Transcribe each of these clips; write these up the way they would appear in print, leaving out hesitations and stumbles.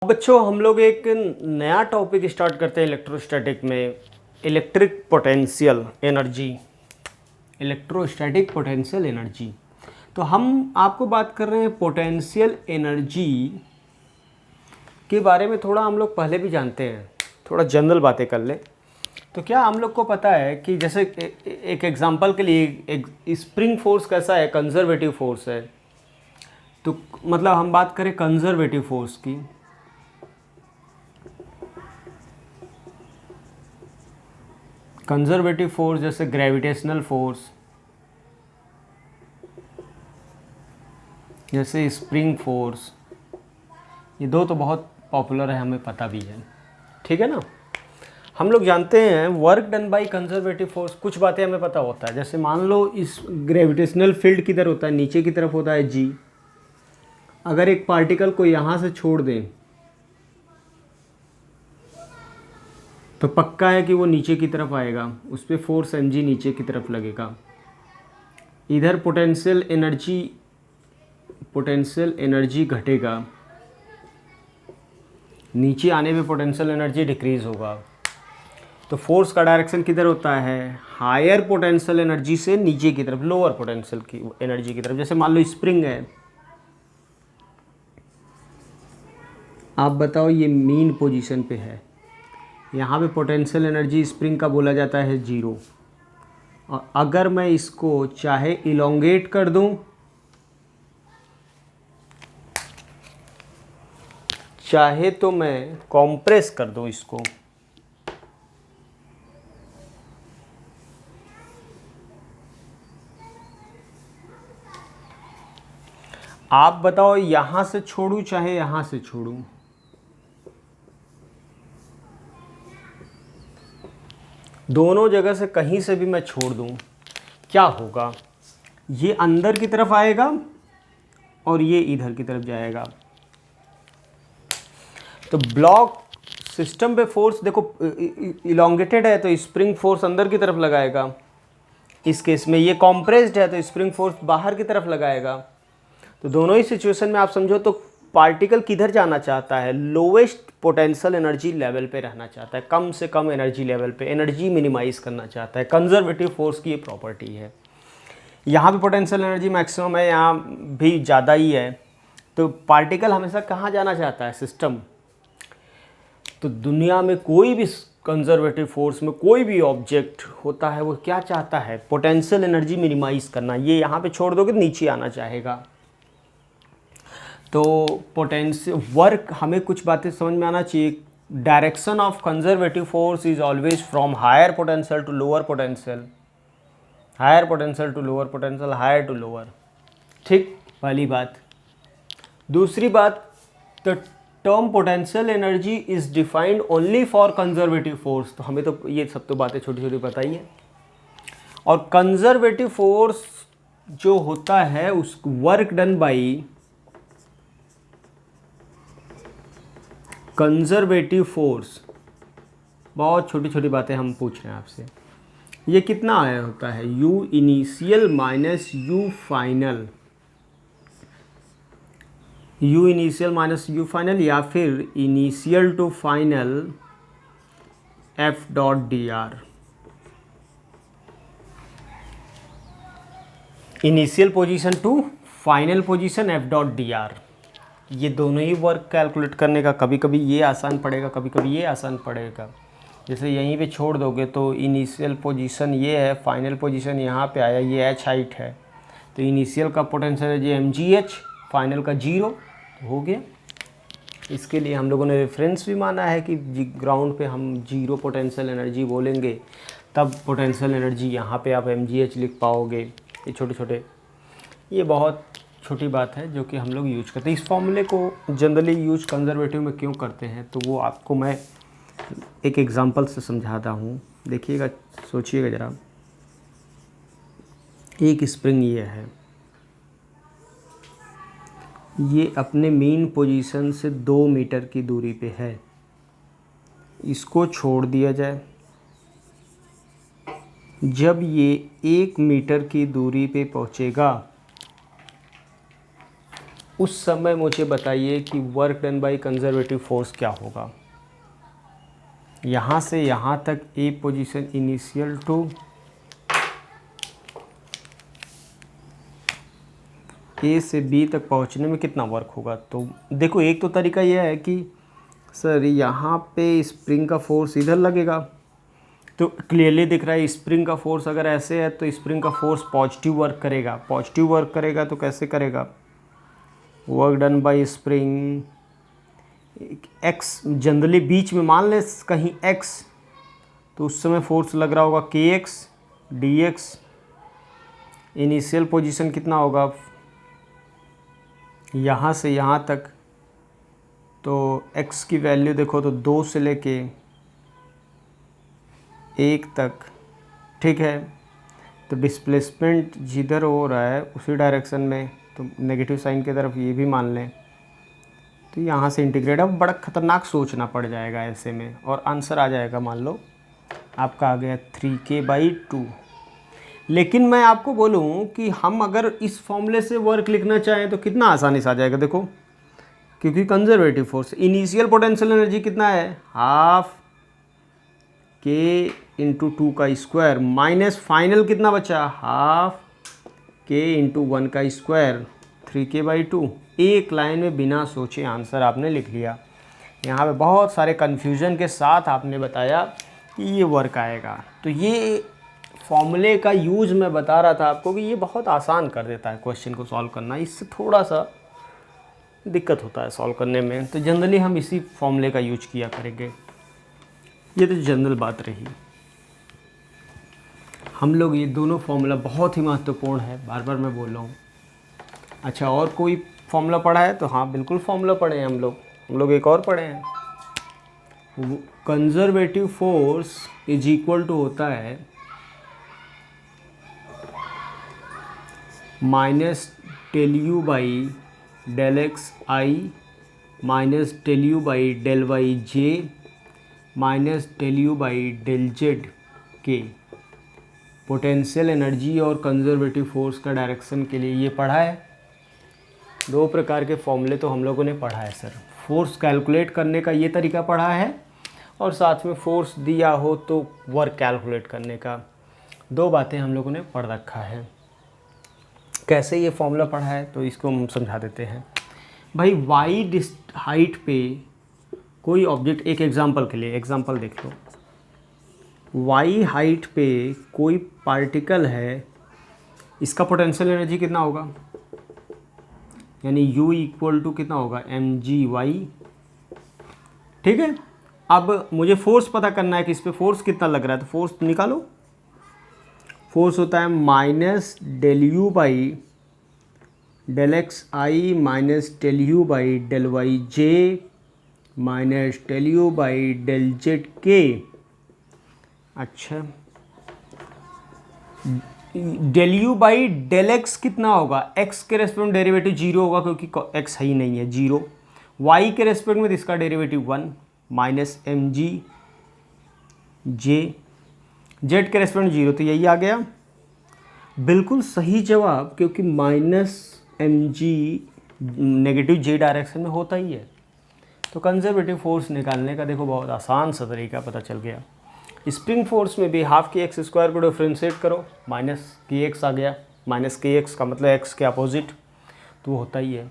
बच्चों हम लोग एक नया टॉपिक स्टार्ट करते हैं इलेक्ट्रोस्टैटिक में। Electric potential energy, electrostatic potential energy. तो हम आपको बात कर रहे हैं पोटेंशियल एनर्जी के बारे में। थोड़ा हम लोग पहले भी जानते हैं, थोड़ा जनरल बातें कर ले। तो क्या हम लोग को पता है कि जैसे एक एग्जांपल के लिए एक स्प्रिंग फोर्स कैसा है, कंजर्वेटिव फोर्स है। तो मतलब हम बात करें कंजर्वेटिव फोर्स की, कंजर्वेटिव फोर्स जैसे ग्रेविटेशनल फोर्स, जैसे स्प्रिंग फोर्स, ये दो तो बहुत पॉपुलर है, हमें पता भी है, ठीक है ना। हम लोग जानते हैं work done by conservative force, कुछ बातें हमें पता होता है। जैसे मान लो इस ग्रेविटेशनल फील्ड किधर होता है, नीचे की तरफ होता है जी। अगर एक पार्टिकल को यहाँ से छोड़ दें तो पक्का है कि वो नीचे की तरफ आएगा, उस पर फोर्स mg नीचे की तरफ लगेगा। इधर पोटेंशियल एनर्जी घटेगा, नीचे आने पे पोटेंशियल एनर्जी डिक्रीज होगा। तो फोर्स का डायरेक्शन किधर होता है, हायर पोटेंशियल एनर्जी से नीचे की तरफ, लोअर पोटेंशियल की एनर्जी की तरफ। जैसे मान लो स्प्रिंग है, आप बताओ ये मीन पोजीशन पे है, यहाँ पे पोटेंशियल एनर्जी स्प्रिंग का बोला जाता है 0। और अगर मैं इसको चाहे इलोंगेट कर दूं, चाहे तो मैं कॉम्प्रेस कर दूं इसको, आप बताओ यहां से छोड़ूं चाहे यहां से छोड़ूं, दोनों जगह से कहीं से भी मैं छोड़ दूं, क्या होगा, ये अंदर की तरफ आएगा और ये इधर की तरफ जाएगा। तो ब्लॉक सिस्टम पे फोर्स देखो, इलोंगेटेड है तो स्प्रिंग फोर्स अंदर की तरफ लगाएगा। इस केस में ये कॉम्प्रेस्ड है तो स्प्रिंग फोर्स बाहर की तरफ लगाएगा। तो दोनों ही सिचुएशन में आप समझो तो पार्टिकल किधर जाना चाहता है, लोवेस्ट पोटेंशियल एनर्जी लेवल पे रहना चाहता है, कम से कम एनर्जी लेवल पे, एनर्जी मिनिमाइज करना चाहता है। कंजर्वेटिव फोर्स की ये प्रॉपर्टी है। यहाँ पे पोटेंशियल एनर्जी मैक्सिमम है, यहाँ भी ज़्यादा ही है। तो पार्टिकल हमेशा कहाँ जाना चाहता है, सिस्टम। तो दुनिया में कोई भी कंजर्वेटिव फोर्स में कोई भी ऑब्जेक्ट होता है, वो क्या चाहता है, पोटेंशियल एनर्जी मिनिमाइज करना। ये यहाँ पे छोड़ दोगे नीचे आना चाहेगा। तो पोटेंशियल वर्क, हमें कुछ बातें समझ में आना चाहिए। Direction of conservative force is always from higher potential to lower potential, higher potential to lower potential, higher to lower. ठीक, पहली बात। दूसरी बात, the term potential energy is defined only for conservative force. तो हमें तो ये सब तो बातें छोटी छोटी पता ही है। और कंजर्वेटिव फोर्स जो होता है उस work done by conservative force, बहुत छोटी छोटी बातें हम पूछ रहे हैं आपसे। ये कितना आया होता है, u initial minus u final, u initial minus u final, या फिर initial to final f dot d r. Initial position to final position f dot d r. ये दोनों ही वर्क कैलकुलेट करने का, कभी कभी ये आसान पड़ेगा, कभी कभी ये आसान पड़ेगा। जैसे यहीं पे छोड़ दोगे तो इनिशियल पोजीशन ये है, फाइनल पोजीशन यहाँ पे आया, ये h हाइट है। तो इनिशियल का पोटेंशियल एनर्जी mgh, फाइनल का 0 हो गया। इसके लिए हम लोगों ने रेफरेंस भी माना है कि ग्राउंड पे हम 0 पोटेंशियल एनर्जी बोलेंगे, तब पोटेंशियल एनर्जी यहाँ पे आप mgh लिख पाओगे। ये छोटे छोटे, ये बहुत छोटी बात है जो कि हम लोग यूज करते हैं। इस फॉर्मूले को जनरली यूज कंजर्वेटिव में क्यों करते हैं, तो वो आपको मैं एक एग्जांपल से समझाता हूँ। देखिएगा, सोचिएगा ज़रा। एक स्प्रिंग ये है, ये अपने मेन पोजीशन से 2 मीटर की दूरी पे है। इसको छोड़ दिया जाए, जब ये 1 मीटर की दूरी पे पहुँचेगा, उस समय मुझे बताइए कि work done by conservative force क्या होगा। यहाँ से यहाँ तक ए पोजीशन इनिशियल टू ए से बी तक पहुँचने में कितना वर्क होगा। तो देखो, एक तो तरीका यह है कि सर यहाँ पे स्प्रिंग का फोर्स इधर लगेगा, तो क्लियरली दिख रहा है स्प्रिंग का फोर्स अगर ऐसे है तो स्प्रिंग का फोर्स पॉजिटिव वर्क करेगा। पॉजिटिव वर्क करेगा तो कैसे करेगा, work done by spring x, generally बीच में मान ले कहीं एक्स, तो उस समय फोर्स लग रहा होगा के x D x. Initial position कितना होगा यहाँ से यहाँ तक, तो x की वैल्यू देखो तो 2 से लेके 1 तक, ठीक है। तो डिस्प्लेसमेंट जिधर हो रहा है उसी डायरेक्शन में, तो नेगेटिव साइन की तरफ ये भी मान लें। तो यहाँ से इंटीग्रेट, अब बड़ा ख़तरनाक सोचना पड़ जाएगा ऐसे में, और आंसर आ जाएगा मान लो आपका आ गया 3k/2। लेकिन मैं आपको बोलूँ कि हम अगर इस फॉर्मूले से वर्क लिखना चाहें तो कितना आसानी से आ जाएगा। देखो, क्योंकि conservative force, initial potential energy कितना है, हाफ के इंटू 2 का स्क्वायर, माइनस फाइनल कितना बचा, हाफ के इंटू 1 का स्क्वायर, 3k/2। एक लाइन में बिना सोचे आंसर आपने लिख लिया। यहाँ पे बहुत सारे कन्फ्यूजन के साथ आपने बताया कि ये वर्क आएगा। तो ये फॉर्मूले का यूज़ मैं बता रहा था आपको कि ये बहुत आसान कर देता है क्वेश्चन को सॉल्व करना। इससे थोड़ा सा दिक्कत होता है सॉल्व करने में, तो जनरली हम इसी फॉर्मूले का यूज किया करेंगे। ये तो जनरल बात रही। हम लोग ये दोनों फॉर्मूला बहुत ही महत्वपूर्ण है, बार बार मैं बोल रहा हूँ। अच्छा, और कोई फॉर्मूला पढ़ा है तो हाँ बिल्कुल फॉर्मूला पढ़े हैं हम लोग एक और पढ़े हैं। Conservative force is equal to होता है minus del u by del x i minus del u by del y j minus del u by del z के। पोटेंशियल एनर्जी और कंजर्वेटिव फोर्स का डायरेक्शन के लिए ये पढ़ा है। 2 प्रकार के फॉर्मूले तो हम लोगों ने पढ़ा है सर। फोर्स कैलकुलेट करने का ये तरीका पढ़ा है, और साथ में फोर्स दिया हो तो वर्क कैलकुलेट करने का। 2 बातें हम लोगों ने पढ़ रखा है। कैसे ये फॉर्मूला पढ़ा है तो इसको हम समझा देते हैं। भाई वाई हाइट पे कोई ऑब्जेक्ट, एक एग्जांपल के लिए एग्जांपल देख लो। वाई हाइट पे कोई पार्टिकल है, इसका पोटेंशियल एनर्जी कितना होगा, यानी U इक्वल टू कितना होगा mg/y, ठीक है। अब मुझे फोर्स पता करना है कि इस पर फोर्स कितना लग रहा है, तो फोर्स निकालो। फोर्स होता है minus del u by del x i minus del u by del y j minus del u by del z के। अच्छा, del u by del x कितना होगा, एक्स के रेस्पेक्ट डेरिवेटिव 0 होगा क्योंकि एक्स है ही नहीं है, 0। वाई के रेस्पेक्ट में इसका डेरिवेटिव 1 माइनस एम जी जे, जेड के रेस्पेक्ट 0, तो यही आ गया बिल्कुल सही जवाब, क्योंकि माइनस एम जी नेगेटिव जे डायरेक्शन में होता ही है। तो कंजर्वेटिव फोर्स निकालने का देखो बहुत आसान सा तरीका पता चल गया। स्प्रिंग फोर्स में भी हाफ के एक्स स्क्वायर को डिफ्रेंशिएट करो, माइनस के एक्स आ गया। माइनस के एक्स का मतलब एक्स के अपोजिट, तो होता ही है।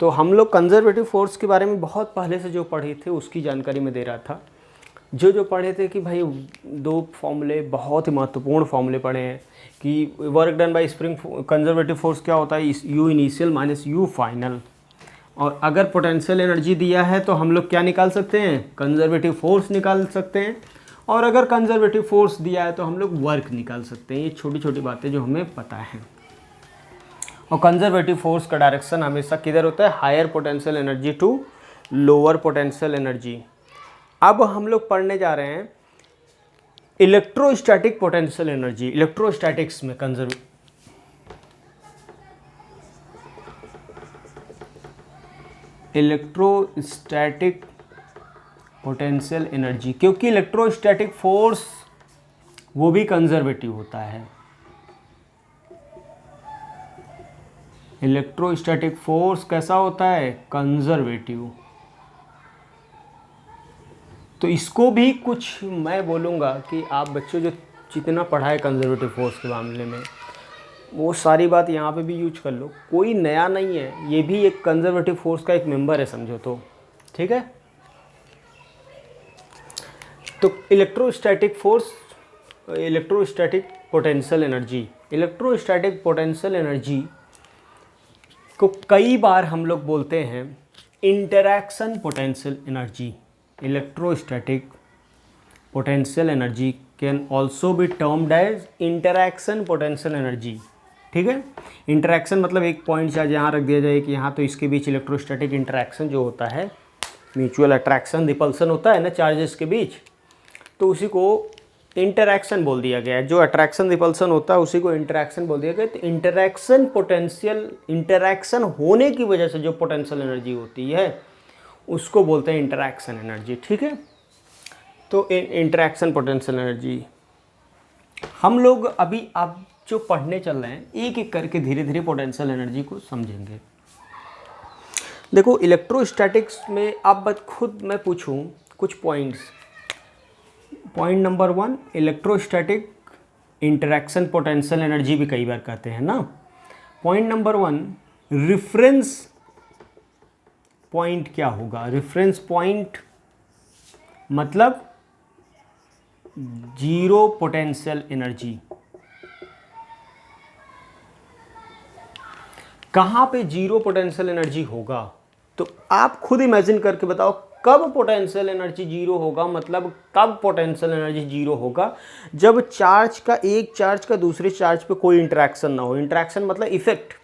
तो हम लोग कंजर्वेटिव फोर्स के बारे में बहुत पहले से जो पढ़े थे उसकी जानकारी में दे रहा था। जो पढ़े थे कि भाई 2 फॉर्मूले बहुत ही महत्वपूर्ण फॉर्मूले पढ़े हैं कि work done by spring conservative force क्या होता है, you initial minus U final. और अगर पोटेंशियल एनर्जी दिया है तो हम लोग क्या निकाल सकते हैं, कंजर्वेटिव फोर्स निकाल सकते हैं। और अगर कंजर्वेटिव फोर्स दिया है तो हम लोग वर्क निकाल सकते हैं। ये छोटी छोटी बातें जो हमें पता है। और कंजर्वेटिव फोर्स का डायरेक्शन हमेशा किधर होता है, higher potential energy to lower potential energy. अब हम लोग पढ़ने जा रहे हैं इलेक्ट्रोस्टैटिक पोटेंशियल एनर्जी। इलेक्ट्रोस्टैटिक्स में इलेक्ट्रोस्टैटिक पोटेंशियल एनर्जी, क्योंकि इलेक्ट्रोस्टैटिक फोर्स वो भी कंजर्वेटिव होता है। इलेक्ट्रोस्टैटिक फोर्स कैसा होता है? कंजर्वेटिव। तो इसको भी कुछ मैं बोलूँगा कि आप बच्चों जो जितना पढ़ा है कंजर्वेटिव फोर्स के मामले में, वो सारी बात यहाँ पे भी यूज कर लो। कोई नया नहीं है, ये भी एक कंजर्वेटिव फोर्स का एक मेंबर है, समझो तो। ठीक है, तो electrostatic force, electrostatic potential energy, electrostatic potential energy को कई बार हम लोग बोलते हैं interaction potential energy. Electrostatic potential energy can also be termed as interaction potential energy. ठीक है, इंटरैक्शन मतलब एक पॉइंट चार्ज यहाँ रख दिया जाए कि यहाँ, तो इसके बीच इलेक्ट्रोस्टैटिक इंटरैक्शन जो होता है, म्यूचुअल अट्रैक्शन रिपल्सन होता है ना चार्जेस के बीच, तो उसी को इंटरैक्शन बोल दिया गया है। जो अट्रैक्शन रिपल्सन होता है उसी को इंटरैक्शन बोल दिया गया। तो इंटरैक्शन पोटेंशियल, इंटरैक्शन होने की वजह से जो पोटेंशियल एनर्जी होती है उसको बोलते हैं इंटरैक्शन एनर्जी। ठीक है, तो इंटरैक्शन पोटेंशियल एनर्जी हम लोग अभी आप जो पढ़ने चल रहे हैं, एक एक करके धीरे धीरे पोटेंशियल एनर्जी को समझेंगे। देखो इलेक्ट्रोस्टैटिक्स में अब खुद मैं पूछूं कुछ points. Point number 1, electrostatic interaction potential energy भी कई बार कहते हैं ना। पॉइंट नंबर 1, रेफरेंस पॉइंट क्या होगा? रेफरेंस पॉइंट मतलब जीरो पोटेंशियल एनर्जी। कहाँ पे जीरो पोटेंशियल एनर्जी होगा? तो आप खुद इमेजिन करके बताओ कब पोटेंशियल एनर्जी जीरो होगा। मतलब कब पोटेंशियल एनर्जी जीरो होगा? जब चार्ज का, एक चार्ज का दूसरे चार्ज पे कोई इंटरेक्शन ना हो। इंटरेक्शन मतलब इफेक्ट।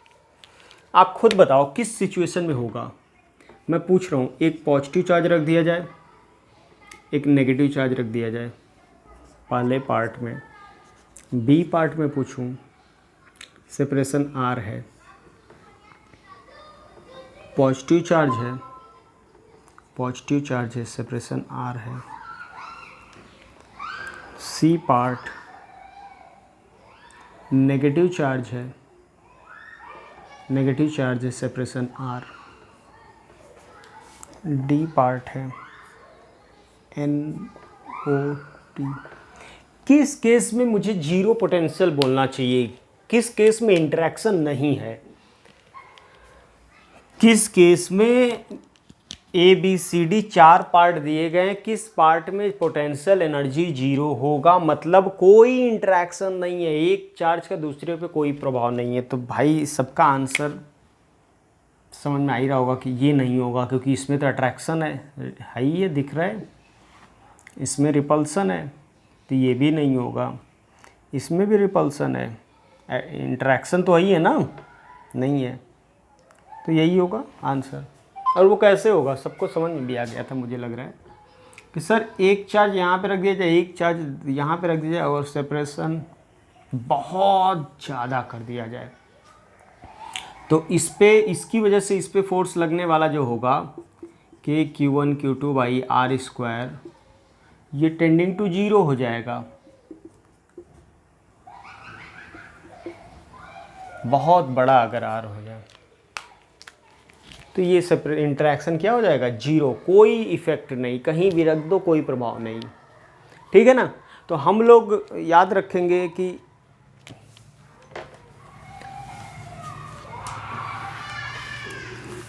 आप खुद बताओ किस सिचुएशन में होगा। मैं पूछ रहा हूँ, एक पॉजिटिव चार्ज रख दिया जाए, एक नेगेटिव चार्ज रख दिया जाए पहले पार्ट में। बी पार्ट में पूछूं, सेपरेशन आर है, पॉजिटिव चार्ज है, पॉजिटिव चार्ज है, सेपरेशन आर है। सी पार्ट नेगेटिव चार्ज है, नेगेटिव चार्ज है, सेपरेशन आर। डी पार्ट है NO2। किस केस में मुझे जीरो पोटेंशियल बोलना चाहिए? किस केस में इंटरेक्शन नहीं है? किस केस में ABCD 4 पार्ट दिए गए, किस पार्ट में पोटेंशियल एनर्जी जीरो होगा? मतलब कोई इंटरेक्शन नहीं है, एक चार्ज का दूसरे पे कोई प्रभाव नहीं है। तो भाई सबका आंसर समझ में आ ही रहा होगा कि ये नहीं होगा, क्योंकि इसमें तो अट्रैक्शन है ही, ये दिख रहा है। इसमें रिपल्सन है तो ये भी नहीं होगा, इसमें भी रिपल्सन है, इंटरेक्शन तो वही है ना, नहीं है। तो यही होगा आंसर। और वो कैसे होगा सबको समझ में भी आ गया था, मुझे लग रहा है कि सर एक चार्ज यहाँ पे रख दिया जाए, एक चार्ज यहाँ पे रख दिया जाए और सेपरेशन बहुत ज़्यादा कर दिया जाए, तो इस पे, इसकी वजह से इस पे फोर्स लगने वाला जो होगा K Q1 Q2 by R square, ये टेंडिंग टू जीरो हो जाएगा। बहुत बड़ा अगर R हो जाए तो ये सेपरेट इंटरेक्शन क्या हो जाएगा? जीरो, कोई इफेक्ट नहीं, कहीं भी रख दो कोई प्रभाव नहीं। ठीक है ना? तो हम लोग याद रखेंगे कि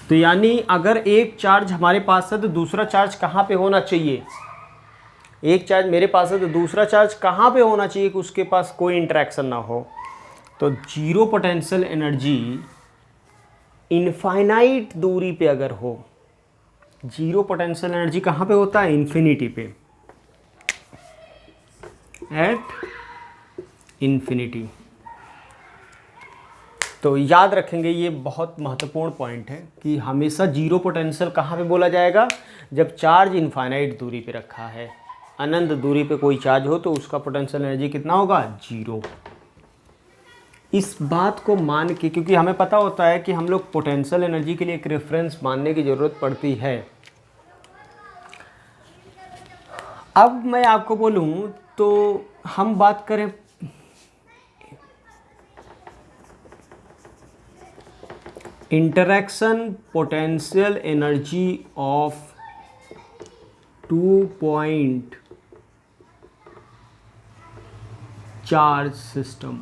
तो यानी अगर एक चार्ज हमारे पास है तो दूसरा चार्ज कहाँ पे होना चाहिए? एक चार्ज मेरे पास है तो दूसरा चार्ज कहाँ पे होना चाहिए कि उसके पास कोई इंटरेक्शन ना हो? तो जीरो पोटेंशियल एनर्जी इनफाइनाइट दूरी पे अगर हो, जीरो पोटेंशियल एनर्जी कहाँ पे होता है? इन्फिनिटी पे, एट इन्फिनिटी। तो याद रखेंगे, ये बहुत महत्वपूर्ण पॉइंट है कि हमेशा जीरो पोटेंशियल कहाँ पे बोला जाएगा? जब चार्ज इनफाइनाइट दूरी पे रखा है, अनंत दूरी पे कोई चार्ज हो तो उसका पोटेंशियल एनर्जी कितना होगा? जीरो। इस बात को मान के, क्योंकि हमें पता होता है कि हम लोग पोटेंशियल एनर्जी के लिए एक रेफरेंस मानने की ज़रूरत पड़ती है। अब मैं आपको बोलूँ तो हम बात करें interaction potential energy of 2 point charge system.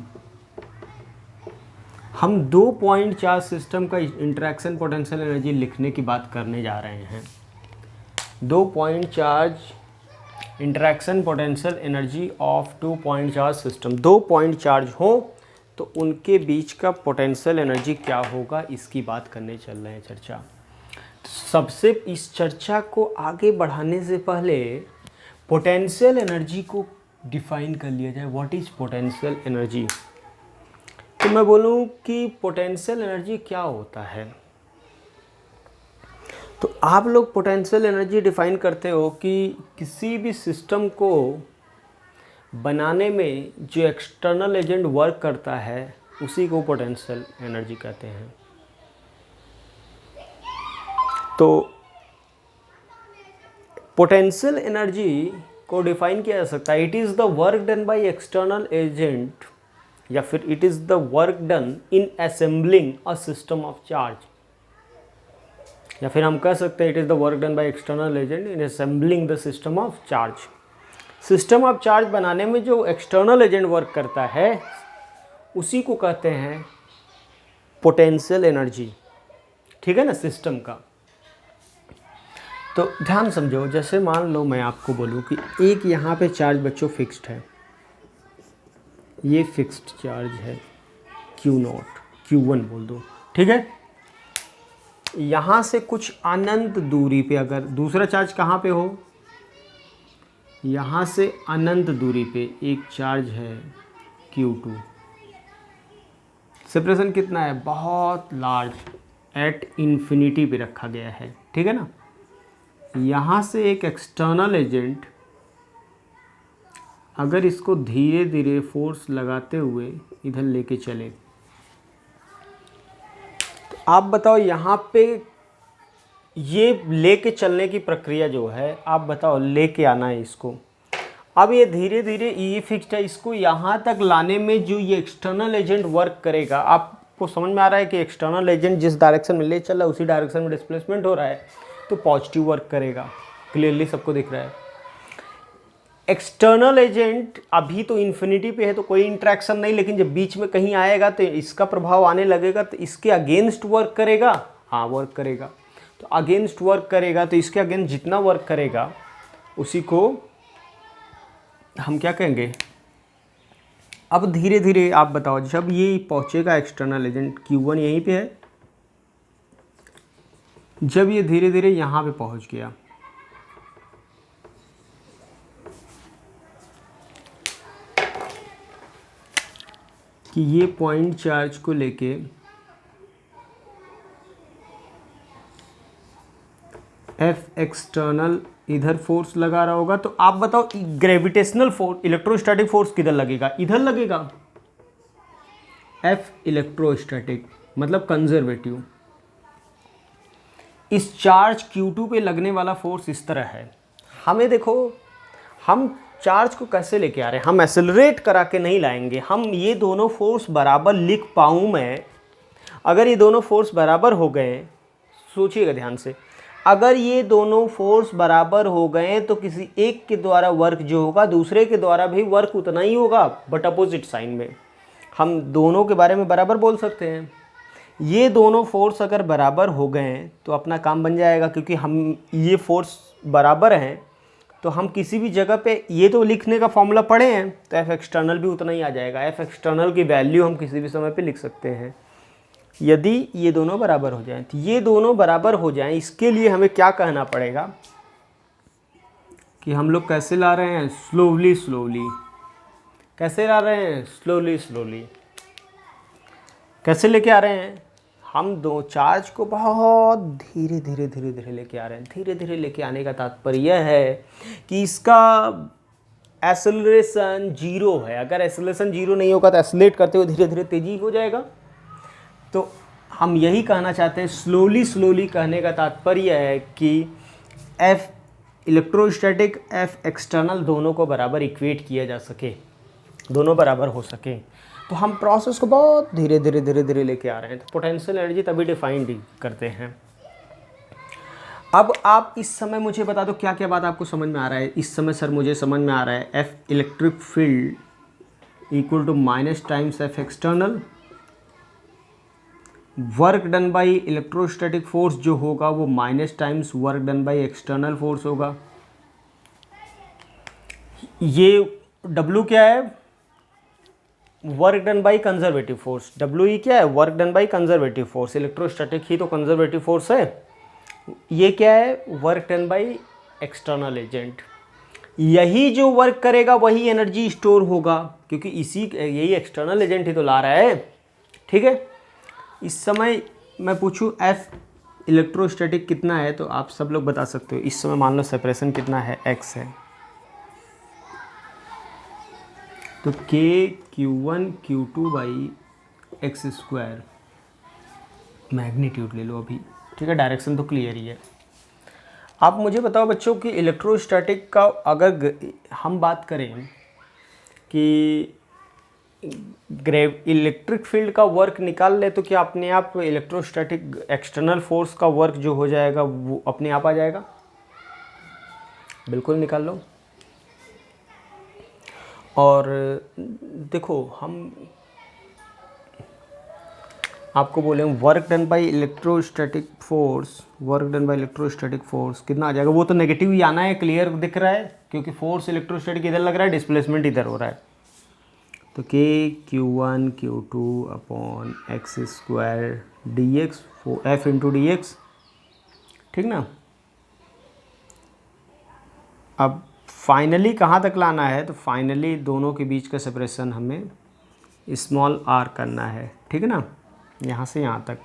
हम 2 पॉइंट चार्ज सिस्टम का इंटरैक्शन पोटेंशियल एनर्जी लिखने की बात करने जा रहे हैं। 2 point charge interaction potential energy of 2 point charge system. 2 point charge हो तो उनके बीच का पोटेंशियल एनर्जी क्या होगा, इसकी बात करने चल रहे हैं चर्चा। सबसे इस चर्चा को आगे बढ़ाने से पहले पोटेंशियल एनर्जी को डिफाइन कर लिया जाए। What is potential energy? तो मैं बोलूँ कि पोटेंशियल एनर्जी क्या होता है। तो आप लोग पोटेंशियल एनर्जी डिफाइन करते हो कि किसी भी सिस्टम को बनाने में जो एक्सटर्नल एजेंट वर्क करता है उसी को पोटेंशियल एनर्जी कहते हैं। तो पोटेंशियल एनर्जी को डिफाइन किया जा सकता है, it is the work done by external agent, या फिर it is the work done in assembling a system of charge, या फिर हम कह सकते हैं it is the work done by external agent in assembling the system of charge. System of charge बनाने में जो एक्सटर्नल एजेंट वर्क करता है उसी को कहते हैं पोटेंशियल एनर्जी। ठीक है ना, सिस्टम का। तो ध्यान समझो, जैसे मान लो मैं आपको बोलूँ कि एक यहाँ पे चार्ज बच्चों फिक्स्ड है, ये फिक्स्ड चार्ज है Q0, Q1 बोल दो, ठीक है। यहाँ से कुछ अनंत दूरी पे अगर दूसरा चार्ज कहाँ पे हो, यहाँ से अनंत दूरी पे एक चार्ज है Q2, सेपरेशन कितना है, बहुत लार्ज, एट इन्फिनिटी पे रखा गया है, ठीक है ना। यहाँ से एक एक्सटर्नल एजेंट अगर इसको धीरे धीरे फोर्स लगाते हुए इधर लेके चले, तो आप बताओ यहाँ पे ये लेके चलने की प्रक्रिया जो है, आप बताओ लेके आना है इसको। अब ये धीरे धीरे ये फिक्स्ड है, इसको यहाँ तक लाने में जो ये एक्सटर्नल एजेंट वर्क करेगा, आपको समझ में आ रहा है कि एक्सटर्नल एजेंट जिस डायरेक्शन में ले चल रहा है उसी डायरेक्शन में डिस्प्लेसमेंट हो रहा है, तो पॉजिटिव वर्क करेगा। क्लियरली सबको दिख रहा है। एक्सटर्नल एजेंट अभी तो इन्फिनिटी पे है तो कोई इंट्रैक्शन नहीं, लेकिन जब बीच में कहीं आएगा तो इसका प्रभाव आने लगेगा, तो इसके अगेंस्ट वर्क करेगा, हाँ वर्क करेगा। तो अगेंस्ट वर्क करेगा तो इसके अगेंस्ट जितना वर्क करेगा उसी को हम क्या कहेंगे। अब धीरे धीरे आप बताओ, जब ये पहुँचेगा एक्सटर्नल एजेंट Q1 यहीं पे है, जब ये धीरे धीरे यहाँ पे पहुँच गया, कि ये पॉइंट चार्ज को लेके एफ एक्सटर्नल इधर फोर्स लगा रहा होगा, तो आप बताओ ग्रेविटेशनल फोर्स, इलेक्ट्रोस्टैटिक फोर्स किधर लगेगा, इधर लगेगा। एफ इलेक्ट्रोस्टैटिक मतलब कंजर्वेटिव। इस चार्ज Q2 पे लगने वाला फोर्स इस तरह है। हमें देखो, हम चार्ज को कैसे लेके आ रहे हैं, हम एक्सेलरेट करा के नहीं लाएंगे, हम ये दोनों फोर्स बराबर लिख पाऊँ मैं। अगर ये दोनों फोर्स बराबर हो गए, सोचिएगा ध्यान से, अगर ये दोनों फोर्स बराबर हो गए तो किसी एक के द्वारा वर्क जो होगा दूसरे के द्वारा भी वर्क उतना ही होगा, बट अपोजिट साइन में। हम दोनों के बारे में बराबर बोल सकते हैं। ये दोनों फोर्स अगर बराबर हो गए तो अपना काम बन जाएगा, क्योंकि हम ये फोर्स बराबर हैं तो हम किसी भी जगह पे ये तो लिखने का फॉर्मूला पढ़े हैं, तो एफ एक्सटर्नल भी उतना ही आ जाएगा। एफ एक्सटर्नल की वैल्यू हम किसी भी समय पे लिख सकते हैं यदि ये दोनों बराबर हो जाएं। तो ये दोनों बराबर हो जाएं, इसके लिए हमें क्या कहना पड़ेगा कि हम लोग कैसे ला रहे हैं, स्लोवली स्लोवली। कैसे ला रहे हैं, स्लोवली स्लोवली। कैसे लेके आ रहे हैं, हम दो चार्ज को बहुत धीरे धीरे धीरे धीरे लेके आ रहे हैं। धीरे धीरे लेके आने का तात्पर्य यह है कि इसका एक्सेलरेशन 0 है। अगर एक्सेलरेशन 0 नहीं होगा तो एक्सेलरेट करते हुए धीरे धीरे तेजी हो जाएगा। तो हम यही कहना चाहते हैं, स्लोली स्लोली कहने का तात्पर्य है कि एफ इलेक्ट्रोस्टैटिक एफ एक्सटर्नल दोनों को बराबर इक्वेट किया जा सके, दोनों बराबर हो सके। तो हम प्रोसेस को बहुत धीरे धीरे धीरे धीरे लेके आ रहे हैं। तो पोटेंशियल एनर्जी तभी डिफाइंड करते हैं। अब आप इस समय मुझे बता दो क्या क्या बात आपको समझ में आ रहा है। इस समय सर मुझे समझ में आ रहा है F electric field equal to minus times F external, work done by electrostatic force जो होगा वो minus times work done by external force होगा। ये W क्या है, work done by conservative force. WE क्या है, work done by conservative force. Electrostatic ही तो कंजर्वेटिव फोर्स है। ये क्या है, work done by external agent. यही जो वर्क करेगा वही एनर्जी स्टोर होगा, क्योंकि यही एक्सटर्नल एजेंट ही तो ला रहा है। ठीक है, इस समय मैं पूछूं एफ इलेक्ट्रोस्टैटिक कितना है तो आप सब लोग बता सकते हो। इस समय मान लो सेपरेशन कितना है, x है, तो Q1 Q2 by x square magnitude ले लो अभी। ठीक है, डायरेक्शन तो क्लियर ही है। आप मुझे बताओ बच्चों कि इलेक्ट्रोस्टैटिक का अगर हम बात करें कि इलेक्ट्रिक फील्ड का वर्क निकाल ले तो क्या अपने आप इलेक्ट्रोस्टैटिक एक्सटर्नल फोर्स का वर्क जो हो जाएगा वो अपने आप आ जाएगा? बिल्कुल निकाल लो। और देखो हम आपको बोले work done by electrostatic force, work done by electrostatic force कितना आ जाएगा? वो तो नेगेटिव ही आना है, क्लियर दिख रहा है, क्योंकि फोर्स इलेक्ट्रोस्टैटिक इधर लग रहा है, डिस्प्लेसमेंट इधर हो रहा है। तो Q1 Q2 upon x square D x, F into D x. ठीक ना। अब फाइनली कहाँ तक लाना है, तो फाइनली दोनों के बीच का सेपरेशन हमें स्मॉल r करना है। ठीक है ना, यहाँ से यहाँ तक।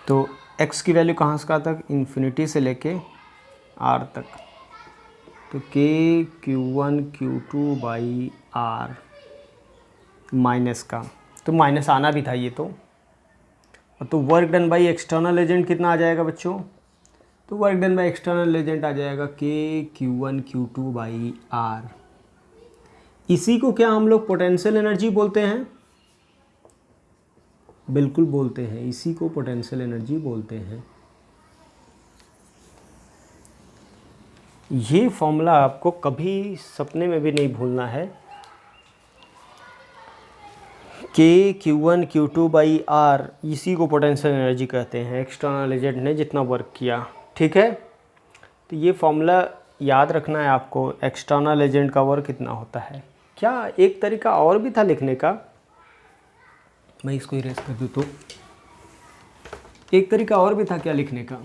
तो x की वैल्यू कहाँ से कहाँ तक, इन्फिनिटी से लेके r तक। तो Q1 Q2 by r minus का, तो माइनस आना भी था ये तो work done by external agent कितना आ जाएगा बच्चों? तो work done by external agent आ जाएगा Q1 Q2 बाई r। इसी को क्या हम लोग पोटेंशियल एनर्जी बोलते हैं? बिल्कुल बोलते हैं, इसी को पोटेंशियल एनर्जी बोलते हैं। ये फॉर्मूला आपको कभी सपने में भी नहीं भूलना है। Q1 Q2 बाई r, इसी को पोटेंशियल एनर्जी कहते हैं, एक्सटर्नल एजेंट ने जितना वर्क किया। ठीक है, तो ये फॉर्मूला याद रखना है आपको, एक्सटर्नल एजेंट का वर्क कितना होता है। क्या एक तरीका और भी था लिखने का, मैं इसको इरेज कर दूँ तो एक तरीका और भी था क्या लिखने का,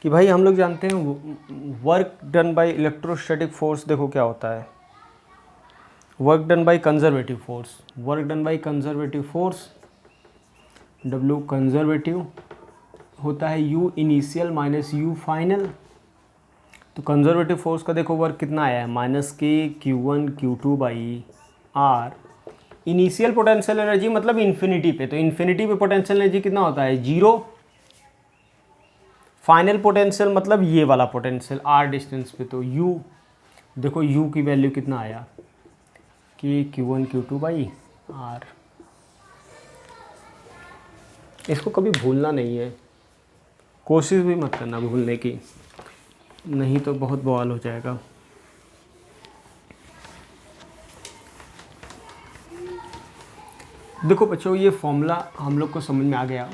कि भाई हम लोग जानते हैं work done by electrostatic force, देखो क्या होता है, work done by conservative force, work done by conservative force W conservative होता है U initial minus U final. तो कंजर्वेटिव फोर्स का देखो वर्क कितना आया है, minus Q1 Q2 by R। Initial potential energy मतलब इन्फिनिटी पे, तो इन्फिनिटी पे पोटेंशियल एनर्जी कितना होता है, 0। फाइनल पोटेंशियल मतलब ये वाला पोटेंशियल R डिस्टेंस पे, तो U देखो U की वैल्यू कितना आया कि Q1 Q2 बाई R। इसको कभी भूलना नहीं है, कोशिश भी मत करना भूलने की, नहीं तो बहुत बवाल हो जाएगा। देखो बच्चों, ये फॉर्मूला हम लोग को समझ में आ गया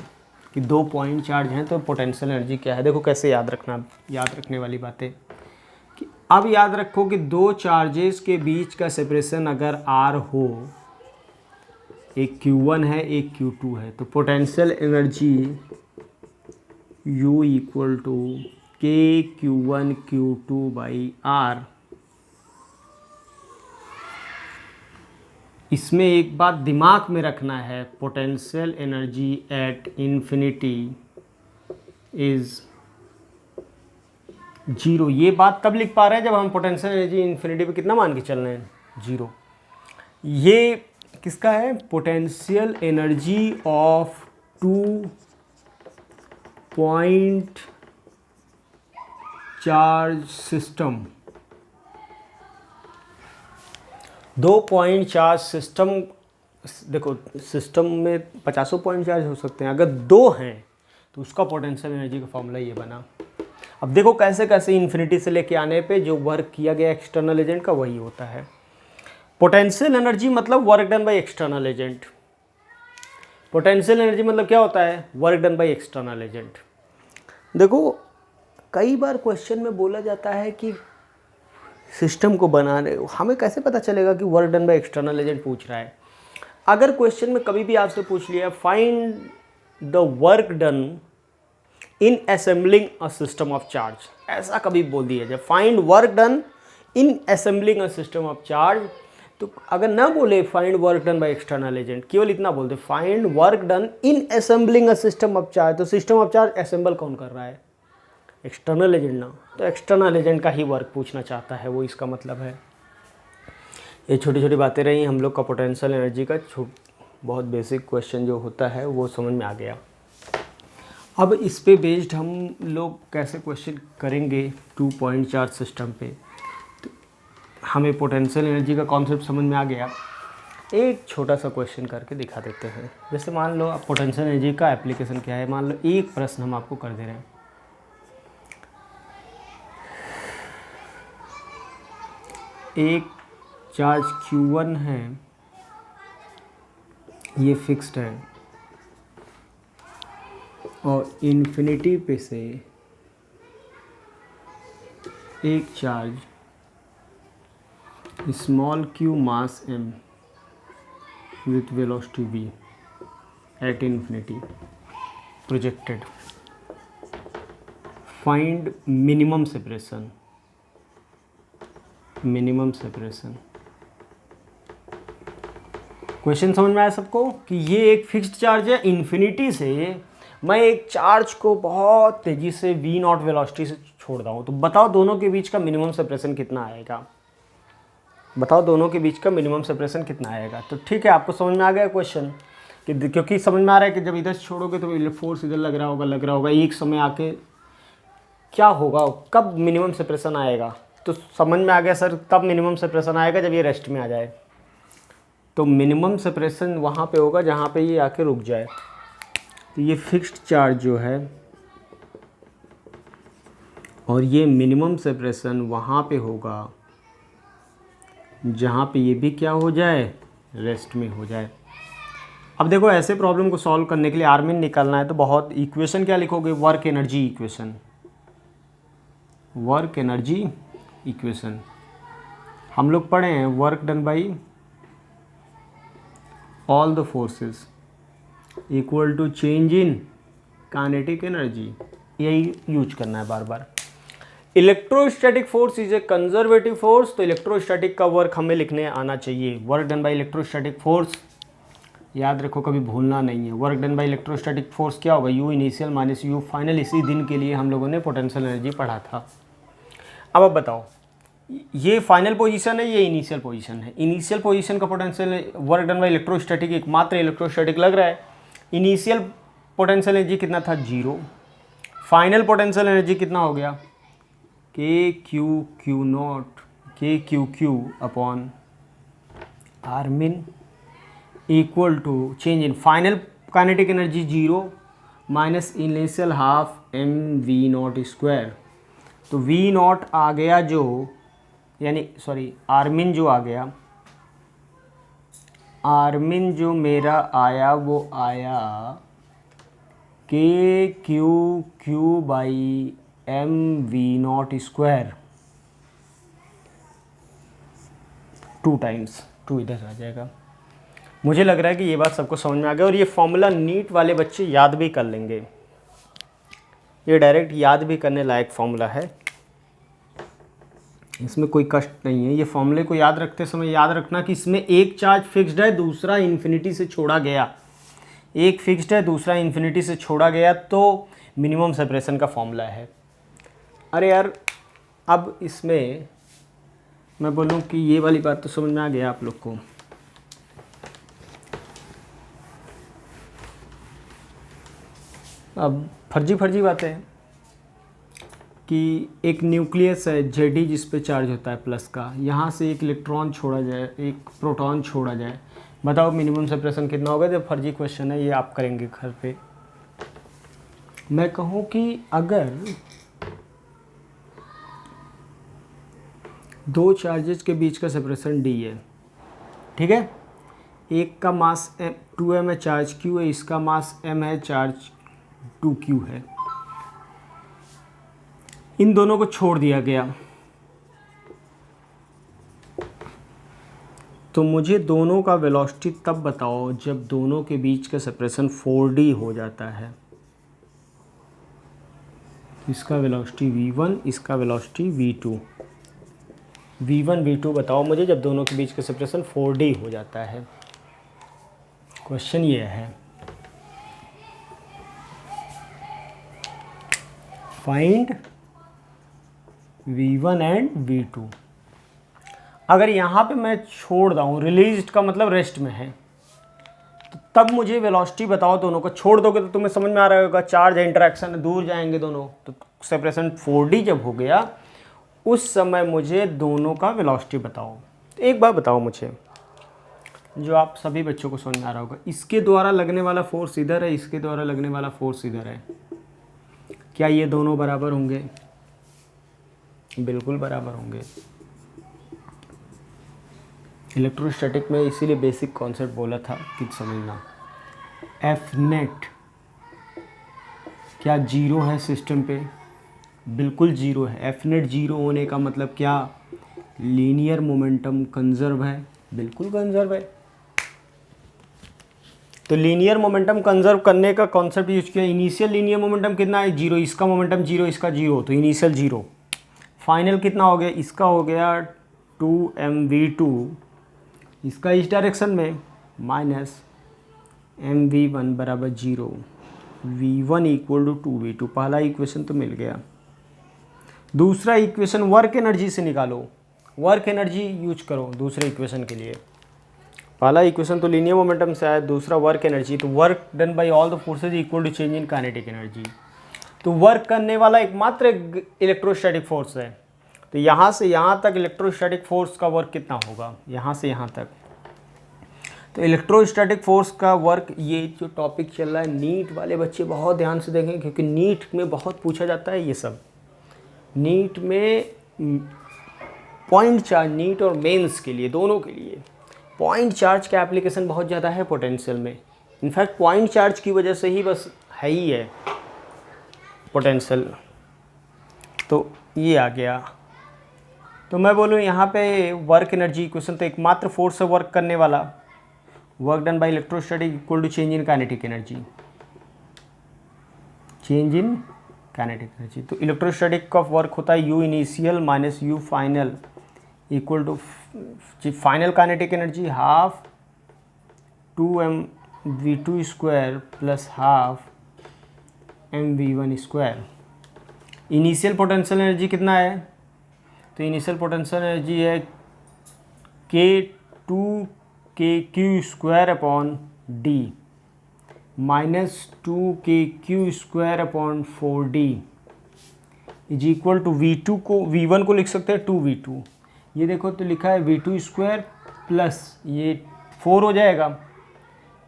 कि 2 पॉइंट चार्ज हैं तो पोटेंशियल एनर्जी क्या है। देखो कैसे याद रखना, याद रखने वाली बातें कि अब याद रखो कि 2 चार्जेस के बीच का सेपरेशन अगर R हो, एक Q1 है एक Q2 है, तो potential energy U equal to Q1 Q2 by R। इसमें एक बात दिमाग में रखना है, potential energy at infinity is 0। ये बात तब लिख पा रहे हैं जब हम पोटेंशियल एनर्जी इन्फिनिटी पे कितना मान के चल रहे हैं, 0। ये किसका है, potential energy of 2 point charge system. 2 point charge system, देखो सिस्टम में 50 पॉइंट चार्ज हो सकते हैं, अगर 2 हैं तो उसका पोटेंशियल एनर्जी का फॉर्मूला ये बना। अब देखो कैसे कैसे इन्फिनिटी से लेके आने पे जो वर्क किया गया एक्सटर्नल एजेंट का वही होता है। पोटेंशियल एनर्जी मतलब work done by external agent. Potential energy मतलब क्या होता है? Work done by external agent. देखो कई बार क्वेश्चन में बोला जाता है कि सिस्टम को बनाने, हमें कैसे पता चलेगा कि work done by external agent पूछ रहा है? अगर क्वेश्चन में कभी भी आपसे पूछ लिया find the work done in assembling a system of charge, ऐसा कभी बोल दिया जाए find work done in assembling a system of charge, तो अगर ना बोले find work done by external agent, केवल इतना बोलते find work done in assembling a system of charge, तो सिस्टम ऑफ चार्ज असेंबल कौन कर रहा है? एक्सटर्नल एजेंट ना, तो एक्सटर्नल एजेंट का ही वर्क पूछना चाहता है, वो इसका मतलब है। ये छोटी छोटी बातें रही हम लोग का पोटेंशियल एनर्जी का बहुत बेसिक क्वेश्चन जो होता है वो समझ में आ गया। अब इस पे बेस्ड हम लोग कैसे क्वेश्चन करेंगे 2 पॉइंट चार्ज सिस्टम पे, तो हमें पोटेंशियल एनर्जी का कॉन्सेप्ट समझ में आ गया। एक छोटा सा क्वेश्चन करके दिखा देते हैं। जैसे मान लो आप पोटेंशियल एनर्जी का एप्लीकेशन क्या है, मान लो एक प्रश्न हम आपको कर दे रहे हैं। एक चार्ज Q1 है, ये फिक्स्ड है और इन्फिनिटी पे से एक charge small q mass m with velocity v at infinity projected, find minimum separation. Minimum separation question समझ में आया सबको कि ये एक फिक्स्ड चार्ज है, इन्फिनिटी से मैं एक चार्ज को बहुत तेजी से v नॉट वेलोसिटी से छोड़ रहा हूँ, तो बताओ दोनों के बीच का मिनिमम सेपरेशन कितना आएगा? बताओ दोनों के बीच का मिनिमम सेपरेशन कितना आएगा? तो ठीक है, आपको समझ में आ गया क्वेश्चन कि क्योंकि समझ में आ रहा है कि जब इधर छोड़ोगे तो फोर्स इधर लग रहा होगा, एक समय आके क्या होगा, कब मिनिमम सेपरेशन आएगा? तो समझ में आ गया सर, तब मिनिमम सेपरेशन आएगा जब ये रेस्ट में आ जाए। तो मिनिमम सेपरेशन वहाँ पे होगा जहाँ पे ये आके रुक जाए। तो ये फिक्स्ड चार्ज जो है और ये मिनिमम सेपरेशन वहाँ पे होगा जहाँ पे ये भी क्या हो जाए, रेस्ट में हो जाए। अब देखो ऐसे प्रॉब्लम को सॉल्व करने के लिए आर्मिन निकालना है तो बहुत इक्वेशन क्या लिखोगे? Work energy equation. Work energy equation हम लोग पढ़े हैं, work done by all the forces equal to change in kinetic energy, यही यूज करना है बार बार। Electrostatic force is a conservative force, तो इलेक्ट्रोस्टैटिक का वर्क हमें लिखने आना चाहिए। Work done by electrostatic force याद रखो, कभी भूलना नहीं है। Work done by electrostatic force क्या होगा? U initial minus U final. इसी दिन के लिए हम लोगों ने पोटेंशियल एनर्जी पढ़ा था। अब बताओ, ये फाइनल पोजीशन है, ये इनिशियल पोजीशन है। इनिशियल पोजीशन का potential work done by electrostatic एकमात्र इलेक्ट्रोस्टैटिक लग रहा है। इनिशियल पोटेंशियल एनर्जी कितना था? 0। फाइनल पोटेंशियल एनर्जी कितना हो गया? K q q naught k q q upon r min equal to change in final kinetic energy 0 minus initial half m v naught square. तो वी नॉट आ गया जो, यानी सॉरी आर्मिन जो आ गया, आर्मिन जो मेरा आया वो आया k q q by m v naught square 2 times 2 इधर आ जाएगा। मुझे लग रहा है कि ये बात सबको समझ में आ गया और ये फॉर्मूला नीट वाले बच्चे याद भी कर लेंगे। ये डायरेक्ट याद भी करने लायक फॉर्मूला है, इसमें कोई कष्ट नहीं है। ये फॉर्मूले को याद रखते समय याद रखना कि इसमें एक चार्ज फिक्स्ड है, दूसरा इन्फिनिटी से छोड़ा गया। एक फिक्स्ड है, दूसरा इन्फिनिटी से छोड़ा गया, तो मिनिमम सेपरेशन का फॉर्मूला है। अरे यार, अब इसमें मैं बोलूँ कि ये वाली बात तो समझ में आ गया आप लोग को। अब फर्जी बातें हैं कि एक न्यूक्लियस है Zd जिस पे चार्ज होता है प्लस का, यहाँ से एक इलेक्ट्रॉन छोड़ा जाए, एक प्रोटॉन छोड़ा जाए, बताओ मिनिमम सेपरेशन कितना होगा। जब फर्जी क्वेश्चन है ये, आप करेंगे घर पे। मैं कहूँ कि अगर दो चार्जेस के बीच का सेपरेशन d है, ठीक है, एक का मास 2m है, चार्ज q है, इसका मास m है, चार्ज 2q है, इन दोनों को छोड़ दिया गया, तो मुझे दोनों का वेलोसिटी तब बताओ जब दोनों के बीच का सेपरेशन 4d हो जाता है। इसका वेलोसिटी v1, इसका वेलोसिटी v2। v1 v2 बताओ मुझे जब दोनों के बीच का सेपरेशन 4d हो जाता है। क्वेश्चन ये है, फाइंड v1 एंड v2। अगर यहाँ पे मैं छोड़ दूँ, रिलीज्ड का मतलब रेस्ट में है, तो तब मुझे वेलोसिटी बताओ दोनों को। छोड़ दोगे तो तुम्हें समझ में आ रहा होगा, चार्ज इंटरेक्शन दूर जाएंगे दोनों, तो सेपरेशन 4d जब हो गया उस समय मुझे दोनों का वेलोसिटी बताओ। तो एक बार बताओ मुझे, जो आप सभी बच्चों को समझ में आ रहा होगा, इसके द्वारा लगने वाला फोर्स इधर है, इसके द्वारा लगने वाला फोर्स इधर है, क्या ये दोनों बराबर होंगे? बिल्कुल बराबर होंगे। इलेक्ट्रोस्टैटिक में इसीलिए बेसिक कॉन्सेप्ट बोला था कि समझना। एफ नेट क्या जीरो है सिस्टम पे? बिल्कुल जीरो है। एफ नेट जीरो होने का मतलब क्या? लीनियर मोमेंटम कंजर्व है। बिल्कुल कंजर्व है। तो लीनियर मोमेंटम कंजर्व करने का कॉन्सेप्ट यूज किया। इनिशियल लीनियर मोमेंटम कितना है? जीरो। इसका मोमेंटम जीरो, इसका जीरो, तो इनिशियल जीरो। फाइनल कितना हो गया? इसका हो गया 2mv2, इसका इस डायरेक्शन में माइनस mv1 बराबर zero, v1 equal to 2v2। पहला इक्वेशन तो मिल गया। दूसरा इक्वेशन वर्क एनर्जी से निकालो। वर्क एनर्जी यूज करो दूसरे इक्वेशन के लिए। पहला इक्वेशन तो लीनियर मोमेंटम से आया, दूसरा वर्क एनर्जी। तो work done by all the forces equal to change in kinetic energy. तो वर्क करने वाला एकमात्र इलेक्ट्रोस्टैटिक फोर्स है। तो यहाँ से यहाँ तक इलेक्ट्रोस्टैटिक फोर्स का वर्क कितना होगा? यहाँ से यहाँ तक। तो इलेक्ट्रोस्टैटिक फोर्स का वर्क, ये जो टॉपिक चल रहा है, नीट वाले बच्चे बहुत ध्यान से देखें, क्योंकि नीट में बहुत पूछा जाता है ये सब। नीट में पॉइंट चार्ज, नीट और मेंस के लिए, दोनों के लिए पॉइंट चार्ज का एप्लीकेशन बहुत ज़्यादा है पोटेंशियल में। इनफैक्ट पॉइंट चार्ज की वजह से ही बस है ही है पोटेंशियल। तो ये आ गया। तो मैं बोलूँ यहाँ पे वर्क एनर्जी इक्वेशन, तो एकमात्र फोर्स है वर्क करने वाला, work done by electrostatic equal to change in kinetic energy. Change in kinetic energy. तो इलेक्ट्रोस्टैटिक का वर्क होता है U initial minus U final equal to final kinetic energy half 2mv2 square plus half mv1 square. Initial potential energy कितना है? तो initial potential energy है k2kq square upon d minus 2kq square upon 4d is equal to v2 को, v1 को लिख सकते हैं 2v2। ये देखो तो लिखा है v2 स्क्वायर प्लस ये 4 हो जाएगा,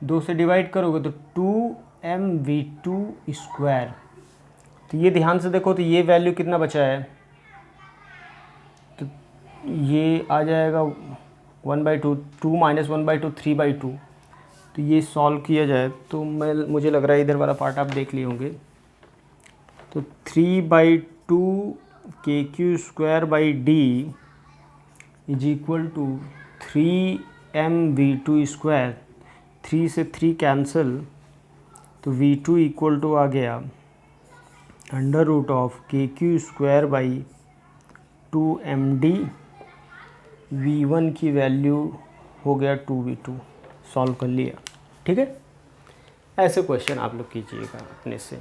2 से डिवाइड करोगे तो 2mv2 स्क्वायर। तो ये ध्यान से देखो तो ये वैल्यू कितना बचा है? तो ये आ जाएगा 1/2, 2 माइनस 1/2 3/2। तो ये सॉल्व किया जाए तो मुझे लग रहा है इधर वाला पार्ट आप देख लिए होंगे। तो 3/2 kq square by d is equal to 3mv2 square. 3 से 3 कैंसिल, तो v2 इक्वल टू आ गया under root of kq square by 2md। v1 की वैल्यू हो गया 2v2। सॉल्व कर लिया। ठीक है, ऐसे क्वेश्चन आप लोग कीजिएगा अपने से।